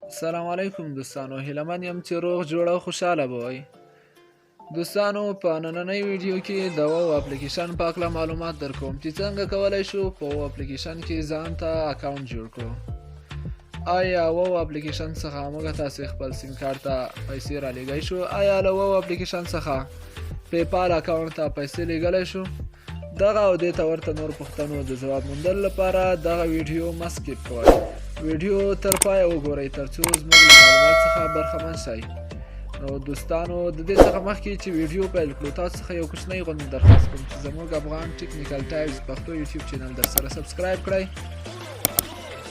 السلام علیکم دوستانو، هیله من یم چې روغ جوړ او خوشاله به وئ. دوستانو، په نننۍ ویډیو کې د وو اپلیکیشن په هکله معلومات درکوم چې څنګه کولی شو په وو اپلیکیشن کې ځان ته اکاونټ جوړ کړو. آیا وو اپلیکیشن څخه موږ تاسې خپل سیم کارت ته پیسې رالیږی شو؟ آیا له وو اپلیکیشن څخه پیپال اکاونټ ته پیسې لیږلی شو؟ دغه او دې ته ورته نور پوښتنو د ځواب موندلو لپاره دغه ویډیو مه سکیپ کوئ. ویډیو تر پایه وګورئ ترڅو زموږ له معلومات څخه برخمن شئ. نو دوستانو، د دې څخه مخکې چې ویډیو پیل کړو، تاسو څخه یو کوچنی غوندې درخواست کوم چې زموږ افغان ټیکنیکل ټایپز پښتو یوټیوب چینل درسره سبسکرایب کړئ،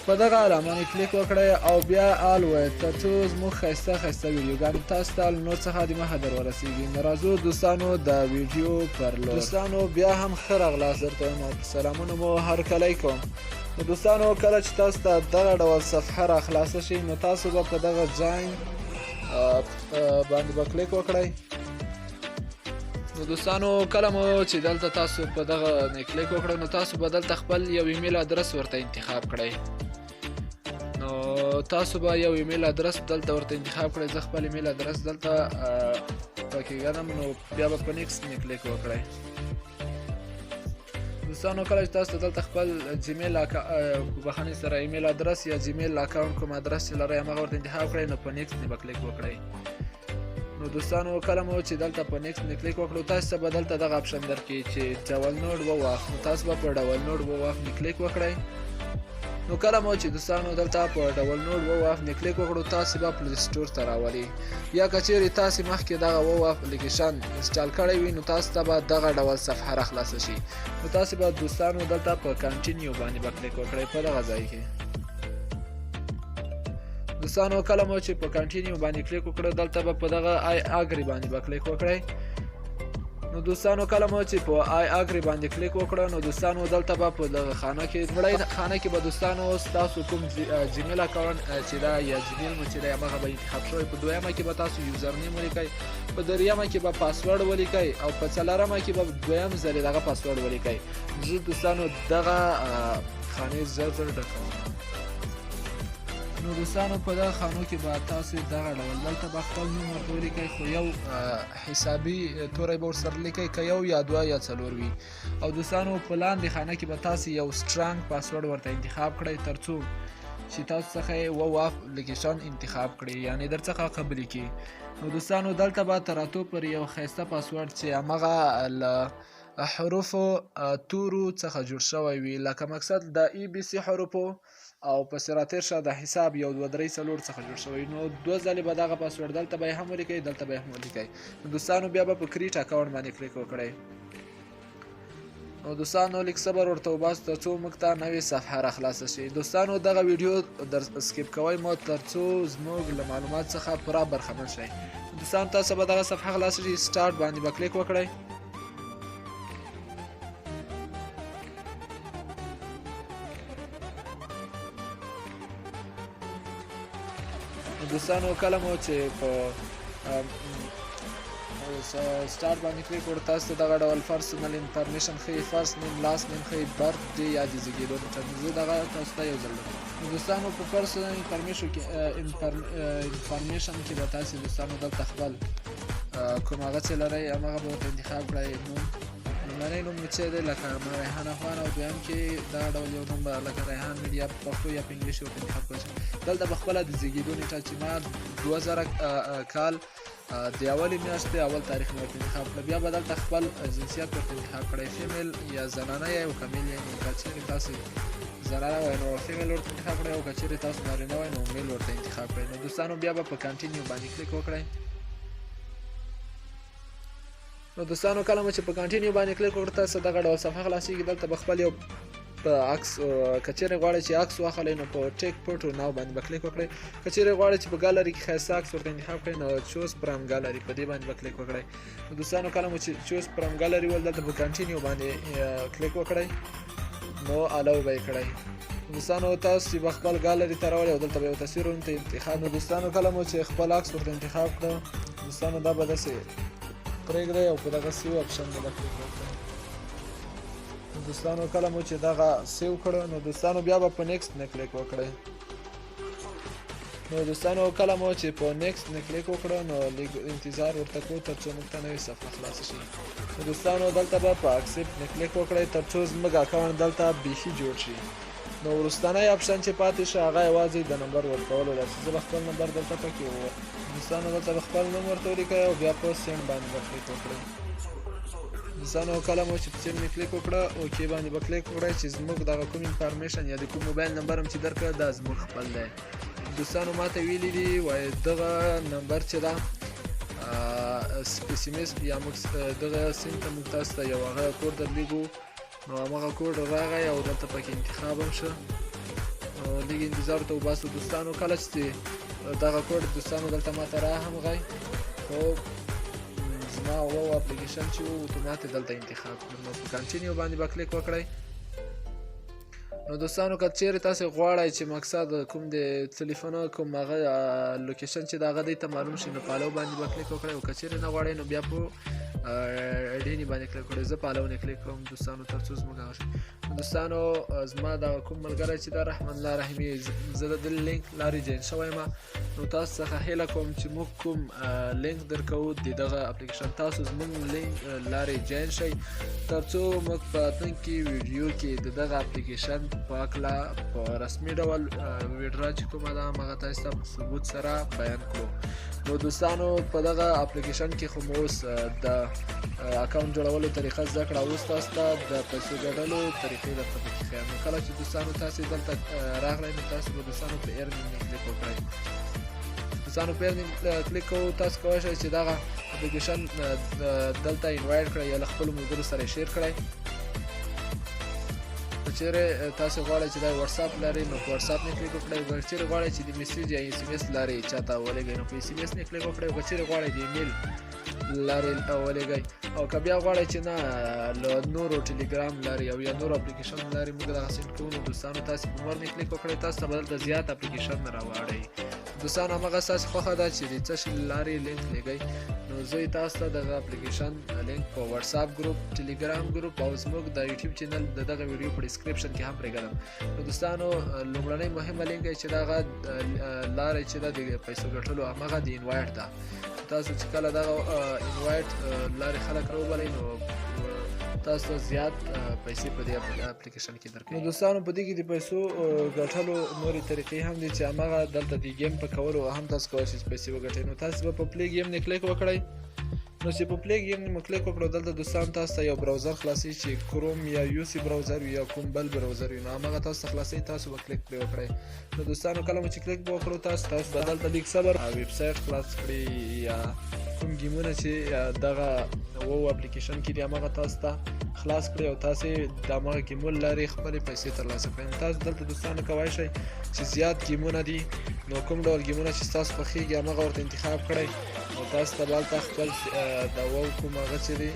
په دغه علامه باندې کلیک وکړئ او بیا آل ووایئ ترڅو زموږ ښایسته ښایسته ویډیوګانې تاسو ته له نور څخه د مخه در ورسیږي. نو راځو دوستانو د ویډیو پر لور. دوستانو، بیا هم ښه راغلاست درته وایم او په سلامونه مو هرکلی کوم. نو دوستانو، کله چې تاسو ته دغه ډول صفحه را خلاصه شي، نو تاسو به په دغه جاین باندې به کلیک وکړئ. نو دوستانو، کله مو چې دلته تاسو په دغه کلیک وکړئ، نو تاسو به دلته خپل یو ایمیل ادرس ورته انتخاب کړئ. نو تاسو به یو ایمیل ادرس دلته ورته انتخاب کړئ. زه خپل ایمیل ادرس دلته پکې ږدم، نو بیا به په نیکسټ نه کلیک وکړئ. دوستانو، کله چې تاسو دلته خپل جیمیل بخښنې سره ایمیل ادرس یا جیمیل اکاونټ کوم ادرس چې لرئ همغه ورته انتخاب کړئ، نو په نیکسټ نه به کلیک وکړئ. نو دوستانو، کله مو چې دلته په نیکسټ نه کلیک وکړو، تاسو ته به دلته دغه اپشن درکړي چې ډاونلوډ وواخ. نو تاسو به په ډاونلوډ وواخ نه کلیک وکړئ. نو کله مو چې دوستانو دلته په ډاونلوډ وواف نه کلیک وکړو، تاسو به پلی سټور ته راولي. یا که چیرې تاسو مخکې دغه وو اپلیکیشن انسټال کړی وي، نو تاسو ته به دغه ډول صفحه را خلاصه شي. نو تاسو به دوستانو دلته په کنټینیو باندې به کلیک وکړئ په دغه ځای کې. دوستانو، کله مو چې په کنټینیو باندې کلیک وکړو، دلته به په دغه آی اګری باندې به کلیک وکړئ. نو دوستانو، کله مو چې په آی اګری باندې کلیک وکړو، نو دوستانو دلته به په دغه خانه کې لومړی خانه کې به دوستانو ستاسو کوم جیمیل اکاونټ چې دا یا جیمیل مو چې دی همغه به انتخاب شوی. په دویمه کې به تاسو یوزر نیم ولیکئ، په دریمه کې به پاسورډ ولیکئ او په څلورمه کې به دویم ځل دغه پاسورډ ولیکئ. زه دوستانو دغه خانې زر ډکوم. نو دوستانو، په دغه خانو کې به تاسو دغه ډول دلته به خپل نوم ورته ولیکئ، خو یو حسابي توری به ورسره لیکئ، که یو یا دوه یا څلور وي. او دوستانو، په لاندې خانه کې به تاسو یو سټرانګ پاسورډ ورته انتخاب کړئ ترڅو چې تاسو څخه یې وو اپلیکیشن انتخاب کړئ، یعنی در څخه قبلې کړي. نو دوستانو، دلته به تر اتو پر یو ښایسته پاسورډ چې همغه له حروفو تورو څخه جوړ شوی وي، لکه مقصد د ای بي سی حروفو او په سراتیر شه د حساب 1 2 3 4 څخه جوړ شوی. نو دوه ځلې به دغه پاسورډ دلته به هم ولیکئ، دلته به هم ولیکئ. نو دوستانو، بیا به په کریټ اکاونټ باندې کلیک وکړئ. نو دوستانو، لیک صبر ورته وباسو ترڅو موږ ته نوې صفحه را خلاصه شي. دوستانو، دغه ویډیو در سکیپ کوئ مو ترڅو زموږ له معلومات څخه پوره برخمن شئ. دوستانو، تاسو به دغه صفحه خلاصه شي، سټارټ باندې به کلیک وکړئ. دوستانو، کله مو چې په سټارټ باندې کلیک وکړو، تاسو ته دغه ډول پرسنل انفارمیشن ښیي، فرست نیم، لاست نیم ښیي، برث ډے یا د زیږېدو نیټه. زه دغه تاسو ته یو ځل درکوم. نو دوستانو، په پرسنل انفارمیشن کې به تاسو دوستانو دلته خپل کوم هغه څه لرئ همغه به ورته انتخاب کړئ. لومړنی نوم مو چې دی لکه ریحان افغان، او دویم کې دغه ډول یو نوم به لکه ریحان میډیا په پښتو یا په انګلیش ورته انتخاب کړئ. دلته به خپله د زیږېدو نیټه چې ما 2000 کال د اولې میاشتې اول تاریخ مې ورته انتخاب کړه. بیا به دلته خپل جنسیت ورته انتخاب کړئ، فیمیل یا زنانه یا کمیل یې. نو که چېرې تاسو زنانه وای نو فیمیل ورته انتخاب کړئ، او که چېرې تاسو نارینه وای نو میل ورته انتخاب کړئ. نو دوستانو، بیا به په کنټینیو باندې کلیک وکړئ. نو دوستانو، کله مو چې په کنټینیو باندې کلیک وکړو، تاسو دغه ډول صفحه خلاصېږي. دلته به خپل یو په عکس که چیرې غواړئ چې عکس واخلئ، نو په ټیک فوټو ناو باندې به کلیک وکړئ. که چیرې غواړئ چې په ګالري کې ښایسته عکس ورته انتخاب کړئ، نو چوز فرام ګالري په دې باندې به کلیک وکړئ. نو دوستانو، کله مو چې چوز فرام ګالري ول دلته په کنټینیو باندې کلیک وکړئ، نو الاو به یې کړئ. دوستانو، تاسو به خپل ګالري ته راولئ او دلته به یو تصویر ورته انتخاب. نو دوستانو، کله مو چې خپل عکس ورته انتخاب کړه، دوستانو دا به داسې پرېږدئ او په دغه سیو اپشن باندې کلیک وکړئ. دوستانو، کله مو چې دغه سیو کړه، نو دوستانو بیا به په نیکسټ نه کلیک وکړئ. نو دوستانو کله مو چې په نیکسټ نه کلیک وکړو نو لږ انتظار ورته کوو تر څو موږ ته نوې صفحه خلاصه شي. نو دوستانو دلته به په اکسپټ نه کلیک وکړئ تر څو زموږ اکاونټ دلته بیخي جوړ شي. نو وروستنی اپشن چې پاتې شي هغه یوازې د نمبر ورکولو ده چې زه به خپل نمبر دلته پکې ووایم. دوستانو دلته به خپل نوم ورته ولیکئ او بیا په سینډ باندې به کلیک وکړئ. دوستانو کله مو چې په سینډ مې کلیک وکړه اوکې باندې به کلیک وکړئ چې زموږ دغه کوم انفارمیشن یا د کوم موبایل نمبر هم چې درکړه دا زموږ خپل دی. دوستانو ماته ویلي دي وایي دغه نمبر چې ده سپیسیمس یا موږ دغه سیم ته موږ تاسو ته یو هغه کوډ درلیږو نو همغه کوډ راغی او دلته پکې انتخاب هم شه. نو لږ انتظار ورته وباسو دوستانو. کله چې دغه کوډ دوستانو دلته ماته را همغی خو زما واو اپلیکیشن چې و اتوماتیک دلته انتخاب کړم. نو په کنټینیو باندې به کلیک وکړئ. نو دوستانو که چیرې تاسې غواړئ چې مقصد کوم د تلیفون کوم هغه لوکیشن چې د هغه دی ته معلوم شي نو فالو باندې به کلیک وکړئ او که چیرې نه غواړئ نو بیا په ډینې باندې کلیک وکړئ. زه فالو نه کلیک کوم دوستانو تر څو زموږ هغه شي. دوستانو زما دغه کوم ملګری چې دا رحمن الله رحیمي زه د دې لینک لارې جوین شوی یم نو تاسو څخه هیله کوم چې موږ کوم لینک درکوو د دغه اپلیکیشن تاسو زموږ لینک لارې جوین شئ تر څو موږ په راتلونکي ویډیو کې د دغه اپلیکیشن په هکله په رسمي ډول ویډیو چې کومه ده همغه تاسو ته په ثبوت سره بیان کړو. نو دوستانو په دغه اپلیکیشن کې خو مو اوس د اکاونټ جوړولو طریقه زده کړه. اوس تاسو ته د پیسو ګټلو طریقې درته پکې ښیم. نو کله چې دوستانو تاسې دلته راغلی نو تاسو به دوستانو په ایرنینګ کلیک وکړئ. دوستانو په ایرنینګ کلیک کوو تاسو کولی شئ چې دغه اپلیکیشن دلته انوایټ کړئ یا له خپلو ملګرو سره یې شیر کړئ. که چیرې تاسو غواړئ چې دا واتساپ لرئ نو په واتساپ نه کلیک وکړئ. که چیرې غواړئ چې د میسیج یا اس ام اس لرئ چاته ولېږئ نو په اس ام اس نه کلیک وکړئ. که چیرې غواړئ د ایمیل لرئ ولېږئ او که بیا غواړئ چې نه له نورو ټلیګرام لرئ او یا نورو اپلیکیشن لرئ موږ دغه سینډ کوو نو دوستانو تاسې په مور نه کلیک وکړئ. تاسو ته به دلته زیات اپلیکیشن راواړئ. دوستانو همغه ستاسې خوښه ده چې د څه شي له لارې لینک لېږئ نو زه تاسو ته دغه اپلیکیشن لینک په واتساپ ګروپ ټلیګرام ګروپ او زموږ د یوټیوب چینل د دغه ویډیو په ډسکرپشن کې هم پرېږدم. نو دوستانو لومړنۍ مهمه لینک چې دغه لارې چې ده د پیسو ګټلو همغه د انوایټ ده. تاسو چې کله دغه انوایټ لارې خلک راوبلئ نو تاسو زیات پیسې په دې اپلیکیشن کې درکوي. نو دوستانو په دې کې د پیسو ګټلو نورې طریقې هم دي چې همغه دلته د گیم په کولو هم تاسو کولی شئ چې پیسې وګټئ. نو تاسو به په پلی گیم نه کلیک وکړئ. نو چې په پلی گیم نه کلیک وکړو دلته دوستان تاسو ته یو براوزر خلاصي چې کروم یا یو سی براوزر یا کوم بل براوزر وي نو همغه تاسو ته خلاصي تاسو به کلیک پرې وکړئ. نو دوستانو کله مو چې کلیک وکړو تاسو به دلته لیک صبر ویب سایټ خلاص کړئ یا کوم گیمونه چې دغه وو اپلیکیشن کې دي همغه تاسو ته خلاص کړئ او تاسې د همغه گیمونو لارې خپلې پیسې ترلاسه کړئ. تاسو دلته دوستانو کولی شئ چې زیات گیمونه دي نو کوم ډول گیمونه چې ستاسو خوښېږي همغه ورته انتخاب کړئ او تاسو ته به هلته خپل د وو کوم هغه چې دی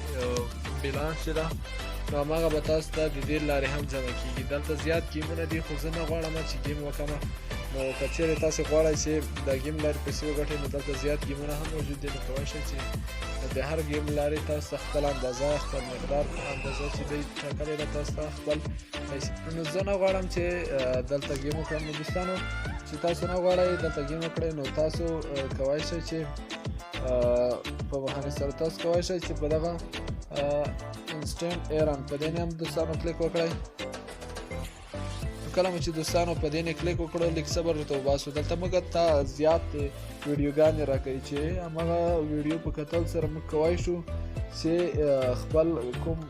بیلانس چې ده نو همغه به تاسو ته د دې لارې هم جمع کېږي. دلته زیات گیمونه دي خو زه نه غواړم چې گیم وکړم. نو که چیرې تاسو غواړئ چې د گیم لارې پیسې وګټئ نو دلته زیات گیمونه هم موجود دي. نو کولی شئ چې د هر گیم لارې تاسو ته خپل اندازه خپل مقدار اندازه چې دی ټاکلی ده تاسو ته خپل پیسې. نو زه نه غواړم چې دلته گیم وکړم. نو دوستانو چې تاسو نه غواړئ دلته گیم وکړئ نو تاسو کولی شئ چې په بهانې سره تاسو کولی شئ چې په دغه انسټنټ ایرن په دې نه هم دوستانو کلیک وکړئ. کله مو چې دوستانو په دې نه کلیک وکړو لږ صبر ورته وباسو. دلته موږ ته زیات ویډیوګانې راکوي چې همغه ویډیو په کتل سره موږ کولی شو چې خپل کوم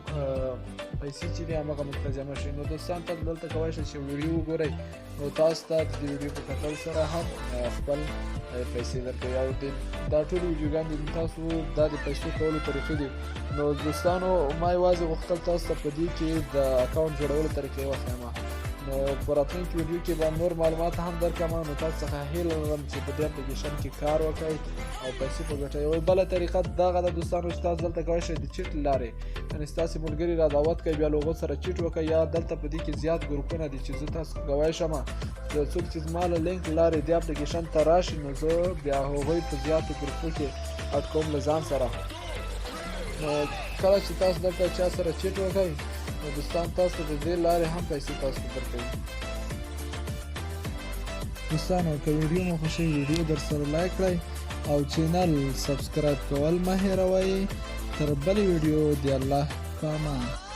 پیسې چې دي همغه موږ ته جمع شي. نو دوستان تاسو دلته کولی شئ چې ویډیو وګورئ نو تاسو ته د ویډیو په کتل سره هم خپل پیسې درکوي او دا ټولې ویډیوګانې تاسو دا د پیسو کولو طریقې دي. نو دوستانو ما یوازې غوښتل تاسو ته په دې کې د اکاونټ جوړولو طریقې وښیم. نو په راتلونکي ویډیو کې به نور معلومات هم درکړم. نو تاسو څخه هیله لرم چې په دې اپلیکیشن کې کار وکړئ او پیسې وګټئ. او بله طریقه دغه ده دوستانو چې تاسو دلته کولی شئ د چیټ لارې یعنې ستاسې ملګري را دعوت کوئ بیا له هغو سره چیټ وکړئ یا دلته په دې کې زیات ګروپونه دي چې زه تاسو کولی شم یو څوک چې زما له لینک لارې دې اپلیکیشن ته راشي نو زه بیا هغوی په زیاتو ګروپو کې اډ کوم له ځان سره. نو کله چې تاسو دلته چا سره چیټ وکړئ نو دوستان تاسو د دې لارې هم پیسې تاسو درکوي. دوستانو که ویډیو مو خوښي ویډیو در سره لایک کړئ او چینل سبسکرایب کول مه هیروئ. تر بلې ویډیو دی الله پامان.